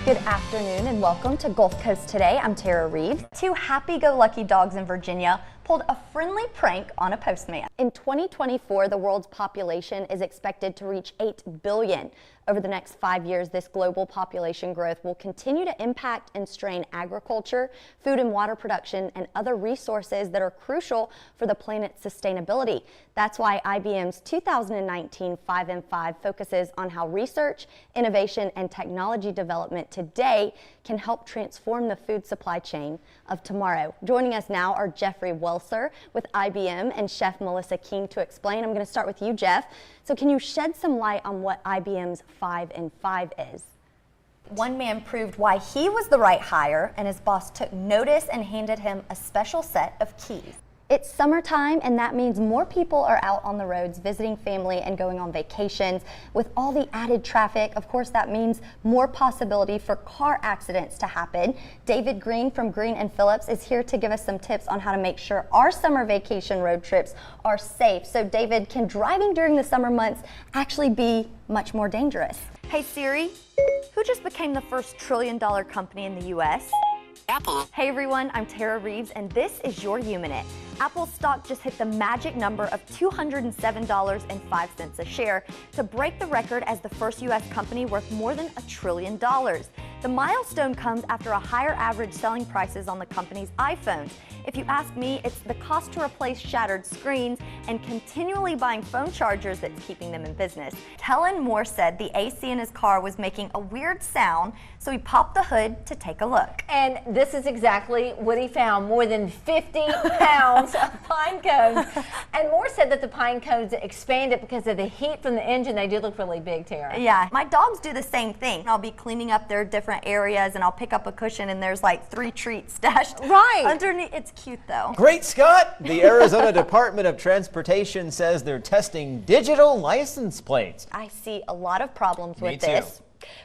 Good afternoon and welcome to Gulf Coast Today. I'm Terra Reeves. Two happy-go-lucky dogs in Virginia pulled a friendly prank on a postman. In 2024, the world's population is expected to reach 8 billion. Over the next 5 years, this global population growth will continue to impact and strain agriculture, food and water production, and other resources that are crucial for the planet's sustainability. That's why IBM's 2019 5 in 5 focuses on how research, innovation, and technology development today can help transform the food supply chain of tomorrow. Joining us now are Jeffrey Welser with IBM and Chef Melissa King to explain. I'm going to start with you, Jeff. So can you shed some light on what IBM's 5 in 5 is? One man proved why he was the right hire, and his boss took notice and handed him a special set of keys. It's summertime, and that means more people are out on the roads visiting family and going on vacations. With all the added traffic, of course, that means more possibility for car accidents to happen. David Green from Green and Phillips is here to give us some tips on how to make sure our summer vacation road trips are safe. So, David, can driving during the summer months actually be much more dangerous? Hey, Siri, who just became the first trillion-dollar company in the U.S.? Apple. Hey everyone, I'm Terra Reeves and this is your U-Minute. Apple's stock just hit the magic number of $207.05 a share to break the record as the first U.S. company worth more than $1 trillion. The milestone comes after a higher average selling prices on the company's iPhones. If you ask me, it's the cost to replace shattered screens and continually buying phone chargers that's keeping them in business. Kellen Moore said the AC in his car was making a weird sound, so he popped the hood to take a look. And this is exactly what he found, more than 50 pounds of pine cones. And Moore said that the pine cones expanded because of the heat from the engine. They do look really big, Tara. Yeah, my dogs do the same thing. I'll be cleaning up their different areas and I'll pick up a cushion and there's like 3 treats stashed underneath. It's cute though. Great Scott! The Arizona Department of Transportation says they're testing digital license plates. I see a lot of problems with this.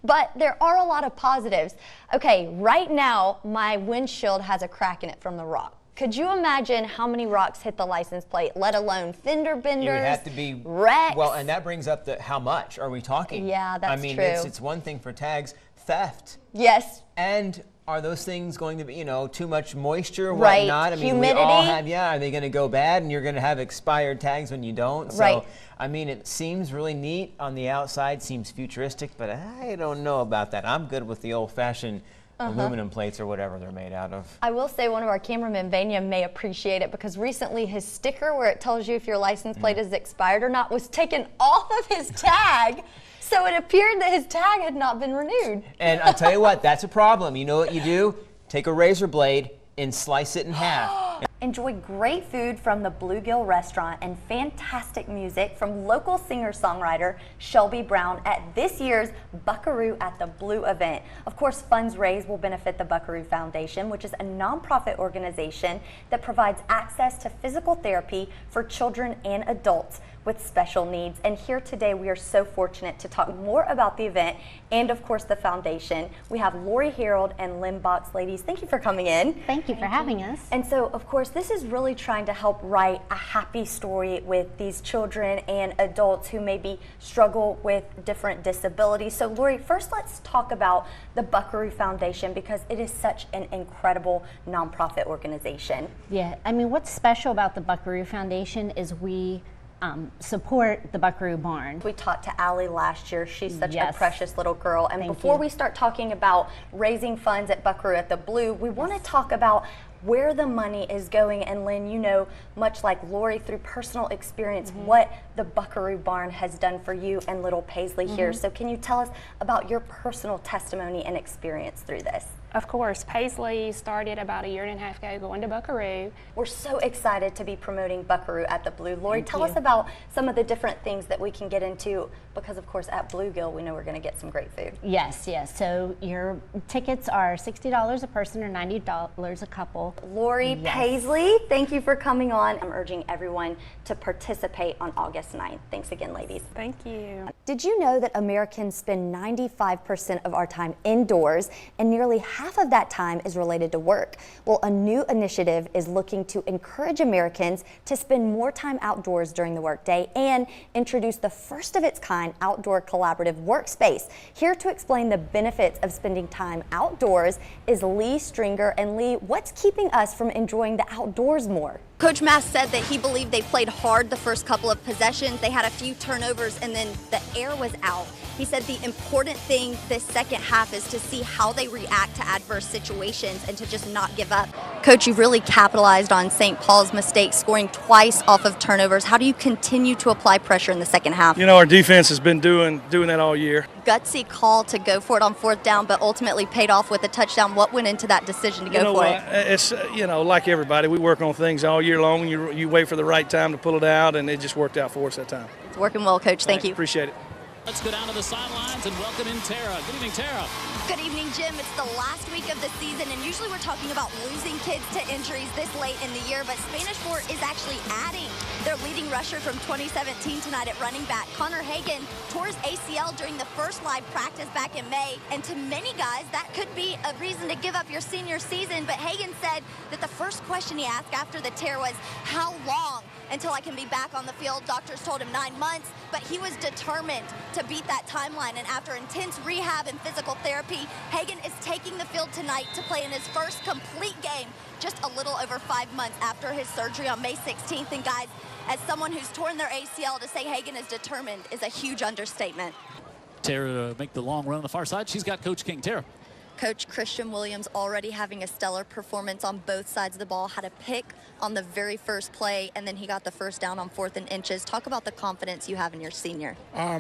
But there are a lot of positives. Okay, right now my windshield has a crack in it from the rock. Could you imagine how many rocks hit the license plate, let alone fender benders, It would have to be wrecks? Well, and that brings up the how much are we talking? Yeah, that's true. I mean, true. it's one thing for tags, theft. Yes. And are those things going to be, too much moisture, right. whatnot? I mean, humidity. we all have, are they going to go bad and you're going to have expired tags when you don't? So, right. I mean, it seems really neat on the outside, seems futuristic, but I don't know about that. I'm good with the old-fashioned aluminum plates or whatever they're made out of. I will say one of our cameramen, Vanya, may appreciate it because recently his sticker where it tells you if your license plate is expired or not was taken off of his tag. So it appeared that his tag had not been renewed. And I'll tell you what, that's a problem. You know what you do? Take a razor blade and slice it in half. Enjoy great food from the Bluegill restaurant and fantastic music from local singer-songwriter Shelby Brown at this year's Buckaroo at the Blue event. Of course, funds raised will benefit the Buckaroo Foundation, which is a nonprofit organization that provides access to physical therapy for children and adults with special needs. And here today we are so fortunate to talk more about the event and of course the foundation. We have Lori Harold and Lynn Box. Ladies, thank you for coming in. Thank you for having us. And so of course this is really trying to help write a happy story with these children and adults who maybe struggle with different disabilities. So Lori, first let's talk about the Buckaroo Foundation because it is such an incredible nonprofit organization. Yeah, I mean what's special about the Buckaroo Foundation is we support the Buckaroo Barn. We talked to Allie last year. She's such a precious little girl. And Thank before you. we start talking about raising funds at Buckaroo at the Blue, we want to talk about where the money is going. And Lynn, you know, much like Lori, through personal experience, what the Buckaroo Barn has done for you and little Paisley here. So can you tell us about your personal testimony and experience through this? Of course, Paisley started about 1.5 years ago going to Buckaroo. We're so excited to be promoting Buckaroo at the Blue. Lori, tell us about some of the different things that we can get into because, of course, at Bluegill, we know we're going to get some great food. Yes. So your tickets are $60 a person or $90 a couple. Lori, Paisley, thank you for coming on. I'm urging everyone to participate on August 9th. Thanks again, ladies. Thank you. Did you know that Americans spend 95% of our time indoors and nearly half of that time is related to work? Well, a new initiative is looking to encourage Americans to spend more time outdoors during the workday and introduce the first of its kind Sideline outdoor collaborative workspace. Here to explain the benefits of spending time outdoors is Lee Stringer. And Lee, what's keeping us from enjoying the outdoors more? Coach Mass said that he believed they played hard the first couple of possessions. They had a few turnovers and then the air was out. He said the important thing this second half is to see how they react to adverse situations and to just not give up. Coach, you've really capitalized on St. Paul's mistakes, scoring twice off of turnovers. How do you continue to apply pressure in the second half? You know, our defense has been doing that all year. Gutsy call to go for it on fourth down, but ultimately paid off with a touchdown. What went into that decision to go for it? It's, like everybody, we work on things all year long. You wait for the right time to pull it out, and it just worked out for us that time. It's working well, Coach. Thank you. Appreciate it. Let's go down to the sidelines and welcome in Terra. Good evening, Terra. Good evening, Jim. It's the last week of the season, and usually we're talking about losing kids to injuries this late in the year, but Spanish Fort is actually adding their leading rusher from 2017 tonight at running back. Connor Hagan tore his ACL during the first live practice back in May, and to many guys, that could be a reason to give up your senior season, but Hagan said that the first question he asked after the tear was, how long until I can be back on the field? Doctors told him 9 months, but he was determined to beat that timeline, and after intense rehab and physical therapy, Hagan is taking the field tonight to play in his first complete game just a little over 5 months after his surgery on May 16th. And guys, as someone who's torn their ACL, to say Hagan is determined is a huge understatement. Terra to make the long run on the far side. She's got Coach King. Terra. Coach Christian Williams already having a stellar performance on both sides of the ball, had a pick on the very first play, and then he got the first down on 4th and inches. Talk about the confidence you have in your senior.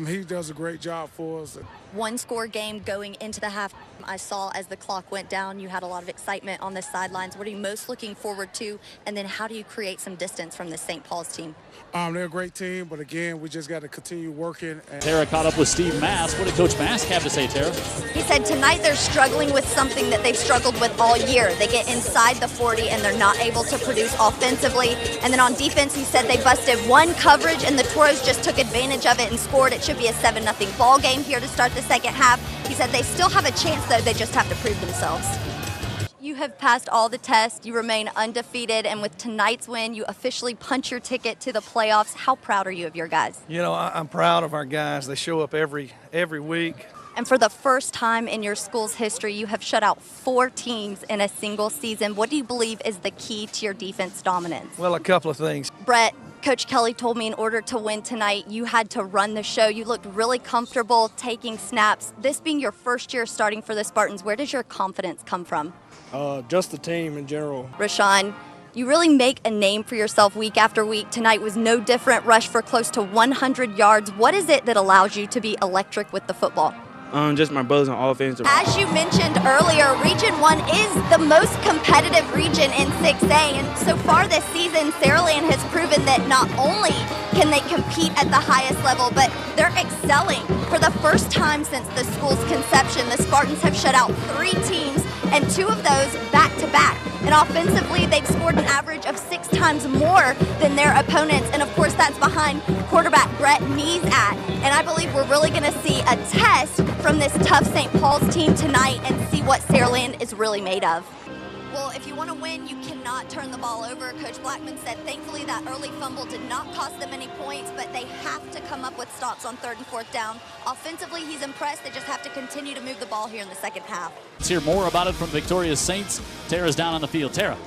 He does a great job for us. One-score game going into the half. I saw as the clock went down, you had a lot of excitement on the sidelines. What are you most looking forward to? And then how do you create some distance from the St. Paul's team? They're a great team, but again, we just got to continue working. Terra caught up with Steve Mass. What did Coach Mass have to say, Terra? He said tonight they're struggling with something that they've struggled with all year. They get inside the 40 and they're not able to produce offensively. And then on defense, he said they busted one coverage and the Toros just took advantage of it and scored. It should be a 7-0 ball game here to start the second half. He said they still have a chance, though. They just have to prove themselves. You have passed all the tests. You remain undefeated. And with tonight's win, you officially punch your ticket to the playoffs. How proud are you of your guys? You know, I'm proud of our guys. They show up every week. And for the first time in your school's history, you have shut out 4 teams in a single season. What do you believe is the key to your defense dominance? Well, a couple of things. Brett, Coach Kelly told me in order to win tonight, you had to run the show. You looked really comfortable taking snaps. This being your first year starting for the Spartans, where does your confidence come from? Just the team in general. Rashawn, you really make a name for yourself week after week. Tonight was no different. Rush for close to 100 yards. What is it that allows you to be electric with the football? Just my brothers on offense. As you mentioned earlier, Region 1 is the most competitive region in 6A, and so far this season, Saraland has proven that not only can they compete at the highest level, but they're excelling. For the first time since the school's conception, the Spartans have shut out 3 teams, and 2 of those back-to-back. And offensively, they've scored an average of 6 times more than their opponents, and of course that's behind quarterback Brett Neesat. And I believe we're really going to see a test from this tough St. Paul's team tonight and see what Saraland is really made of. Well, if you want to win, you cannot turn the ball over. Coach Blackman said thankfully that early fumble did not cost them any points, but they have to come up with stops on 3rd and 4th down. Offensively, he's impressed. They just have to continue to move the ball here in the second half. Let's hear more about it from Victoria's Saints. Terra's down on the field. Terra.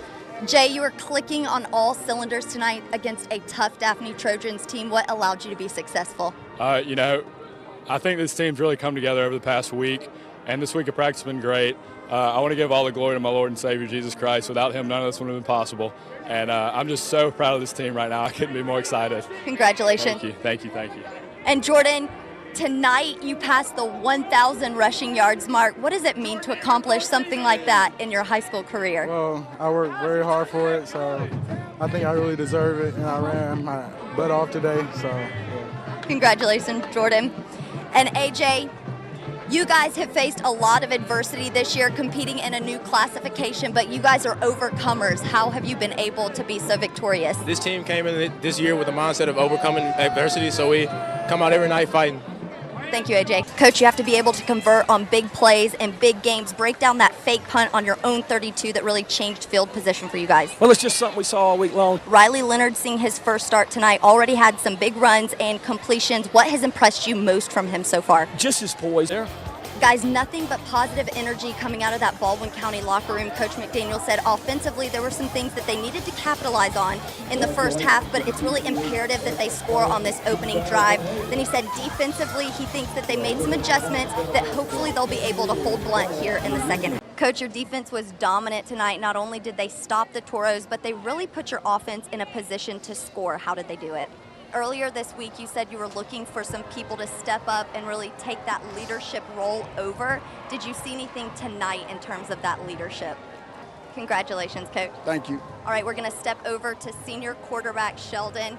Jay, you were clicking on all cylinders tonight against a tough Daphne Trojans team. What allowed you to be successful? I think this team's really come together over the past week, and this week of practice has been great. I want to give all the glory to my Lord and Savior, Jesus Christ. Without him, none of this would have been possible. And I'm just so proud of this team right now. I couldn't be more excited. Congratulations. Thank you. And Jordan, tonight you passed the 1,000 rushing yards mark. What does it mean to accomplish something like that in your high school career? Well, I worked very hard for it, so I think I really deserve it, and I ran my butt off today. So, yeah. Congratulations, Jordan. And AJ, you guys have faced a lot of adversity this year competing in a new classification, but you guys are overcomers. How have you been able to be so victorious? This team came in this year with the mindset of overcoming adversity, so we come out every night fighting. Thank you, AJ. Coach, you have to be able to convert on big plays and big games. Break down that fake punt on your own 32 that really changed field position for you guys. Well, it's just something we saw all week long. Riley Leonard seeing his first start tonight, already had some big runs and completions. What has impressed you most from him so far? Just his poise there. Guys, nothing but positive energy coming out of that Baldwin County locker room. Coach McDaniel said offensively there were some things that they needed to capitalize on in the first half, but it's really imperative that they score on this opening drive. Then he said defensively he thinks that they made some adjustments that hopefully they'll be able to hold blunt here in the second. Coach, your defense was dominant tonight. Not only did they stop the Toros, but they really put your offense in a position to score. How did they do it? Earlier this week, you said you were looking for some people to step up and really take that leadership role over. Did you see anything tonight in terms of that leadership? Congratulations, Coach. Thank you. All right, we're going to step over to senior quarterback Sheldon.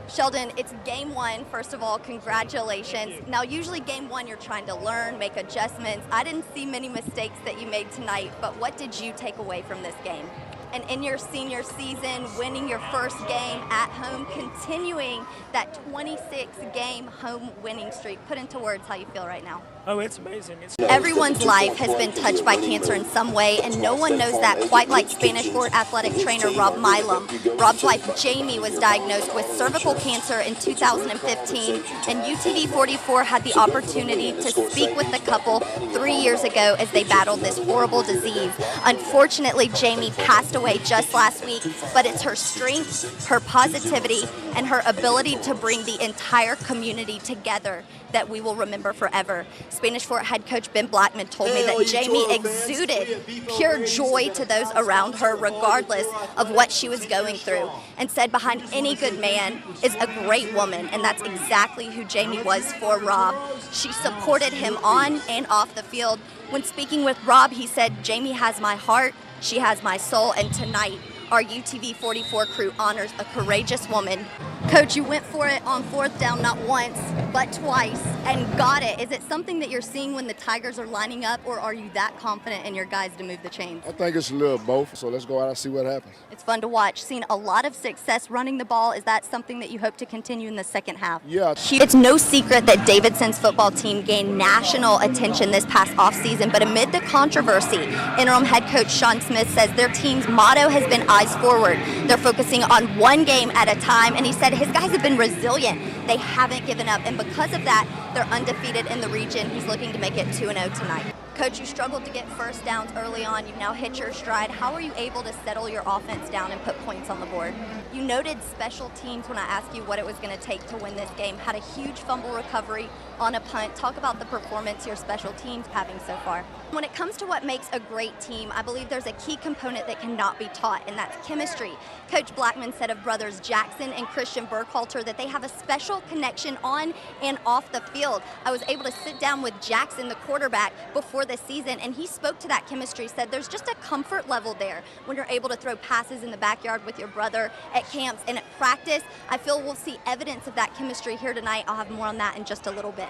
Sheldon, it's game one. First of all, congratulations. Now, usually game one, you're trying to learn, make adjustments. I didn't see many mistakes that you made tonight, but what did you take away from this game? And in your senior season, winning your first game at home, continuing that 26-game home winning streak. Put into words how you feel right now. Oh, it's amazing. Everyone's life has been touched by cancer in some way, and no one knows that quite like Spanish Fort athletic trainer Rob Milam. Rob's wife Jamie was diagnosed with cervical cancer in 2015, and UTV 44 had the opportunity to speak with the couple 3 years ago as they battled this horrible disease. Unfortunately, Jamie passed away just last week, but it's her strength, her positivity, and her ability to bring the entire community together that we will remember forever. Spanish Fort head coach Ben Blackman told me that Jamie exuded pure joy to those around her regardless of what she was going through, and said behind any good man is a great woman, and that's exactly who Jamie was for Rob. She supported him on and off the field. When speaking with Rob, he said, "Jamie has my heart, she has my soul, and tonight our UTV 44 crew honors a courageous woman." Coach, you went for it on fourth down not once, but twice, and got it. Is it something that you're seeing when the Tigers are lining up, or are you that confident in your guys to move the chains? I think it's a little both, so let's go out and see what happens. It's fun to watch. Seen a lot of success running the ball. Is that something that you hope to continue in the second half? Yeah. It's no secret that Davidson's football team gained national attention this past offseason, but amid the controversy, interim head coach Sean Smith says their team's motto has been eyes forward. They're focusing on one game at a time, and he said his guys have been resilient. They haven't given up, and because of that, they're undefeated in the region. He's looking to make it 2-0 tonight. Coach, you struggled to get first downs early on. You've now hit your stride. How are you able to settle your offense down and put points on the board? You noted special teams when I asked you what it was going to take to win this game. Had a huge fumble recovery on a punt. Talk about the performance your special teams having so far. When it comes to what makes a great team, I believe there's a key component that cannot be taught, and that's chemistry. Coach Blackman said of brothers Jackson and Christian Burkhalter that they have a special connection on and off the field. I was able to sit down with Jackson, the quarterback, before the season, and he spoke to that chemistry, said there's just a comfort level there when you're able to throw passes in the backyard with your brother at camps and at practice. I feel we'll see evidence of that chemistry here tonight. I'll have more on that in just a little bit.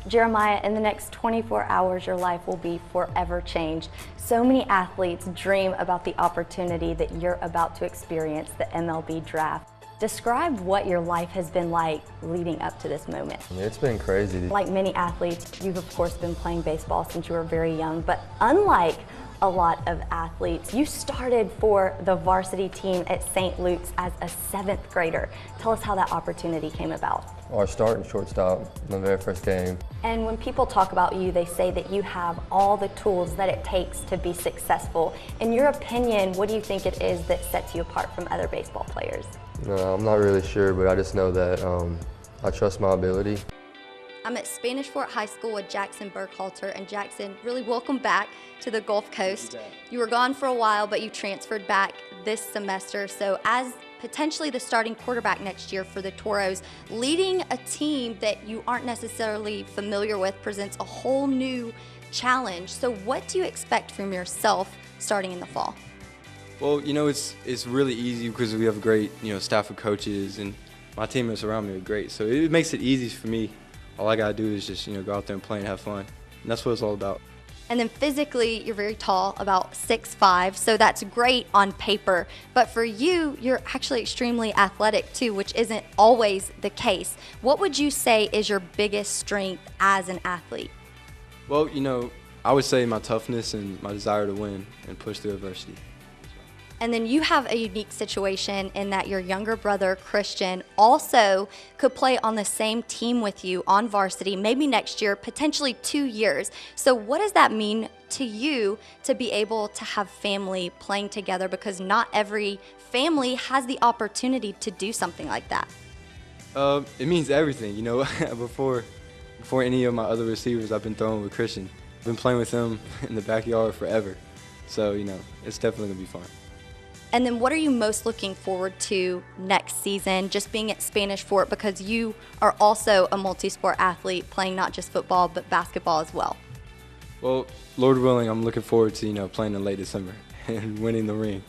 Jeremiah, in the next 24 hours, your life will be forever changed. So many athletes dream about the opportunity that you're about to experience, the MLB draft. Describe what your life has been like leading up to this moment. It's been crazy. Like many athletes, you've of course been playing baseball since you were very young, but unlike a lot of athletes, you started for the varsity team at St. Luke's as a 7th grader. Tell us how that opportunity came about. Our starting shortstop, my very first game. And when people talk about you, they say that you have all the tools that it takes to be successful. In your opinion, what do you think it is that sets you apart from other baseball players? No, I'm not really sure, but I just know that I trust my ability. I'm at Spanish Fort High School with Jackson Burkhalter, and Jackson, really welcome back to the Gulf Coast. You were gone for a while, but you transferred back this semester. So as potentially the starting quarterback next year for the Toros, leading a team that you aren't necessarily familiar with presents a whole new challenge. So what do you expect from yourself starting in the fall? Well, you know, it's really easy because we have a great, staff of coaches, and my teammates around me are great. So it makes it easy for me. All I got to do is just, go out there and play and have fun. And that's what it's all about. And then physically, you're very tall, about 6'5", so that's great on paper. But for you, you're actually extremely athletic too, which isn't always the case. What would you say is your biggest strength as an athlete? Well, you know, I would say my toughness and my desire to win and push through adversity. And then you have a unique situation in that your younger brother, Christian, also could play on the same team with you on varsity, maybe next year, potentially 2 years. So what does that mean to you to be able to have family playing together? Because not every family has the opportunity to do something like that. It means everything, you know. Before any of my other receivers, I've been throwing with Christian. I've been playing with him in the backyard forever. So, you know, it's definitely going to be fun. And then what are you most looking forward to next season, just being at Spanish Fort, because you are also a multi-sport athlete, playing not just football but basketball as well? Well, Lord willing, I'm looking forward to, you know, playing in late December and winning the ring.